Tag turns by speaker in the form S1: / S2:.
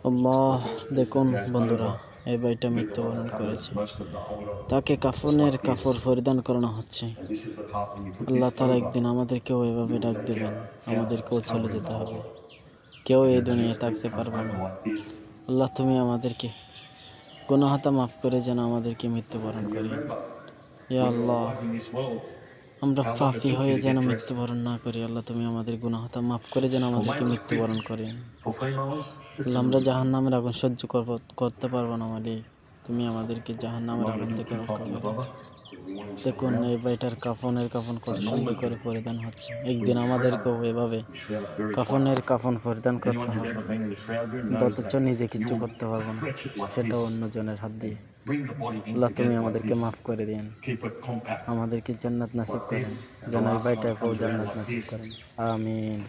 S1: আল্লাহ, দেখুন বন্ধুরা, এই ভাইটা মৃত্যুবরণ করেছে। তাকে কাফনের কাপড় পরিধান করানো হচ্ছে। আল্লাহ তাআলা একদিন আমাদেরকেও এভাবে ডাক দেবেন, আমাদেরকেও চলে যেতে হবে। কেউ এই দুনিয়ায় থাকতে পারবে না। আল্লাহ, তুমি আমাদেরকে গুনাহটা মাফ করে যেন আমাদেরকে মৃত্যুবরণ করি। ইয়া আল্লাহ, আমরা পাপী হয়ে যেন মৃত্যুবরণ না করি। আল্লাহ, তুমি আমাদের গুনাহটা মাফ করে যেন আমাদেরকে মৃত্যুবরণ করেন। আল্লাহ, আমরা জাহান্নামের আগুন সহ্য করতে পারবো না মালিক। তুমি আমাদেরকে জাহান্নামের আগুন থেকে রক্ষা করো। দেখুন এই ভাইটার কাফনের কাফন কত সুন্দর করে পরিধান হচ্ছে। একদিন আমাদেরকেও এভাবে কাফনের কাফন পরিধান করতে হবে, কিন্তু অথচ নিজে কিচ্ছু করতে পারবো না, সেটা অন্যজনের হাত দিয়ে। আল্লাহ, তুমি আমাদেরকে মাফ করে দিন, আমাদেরকে জান্নাত নাসিব করেন, যেন এই ভাইটাকেও জান্নাত নাসিব করেন। আমিন।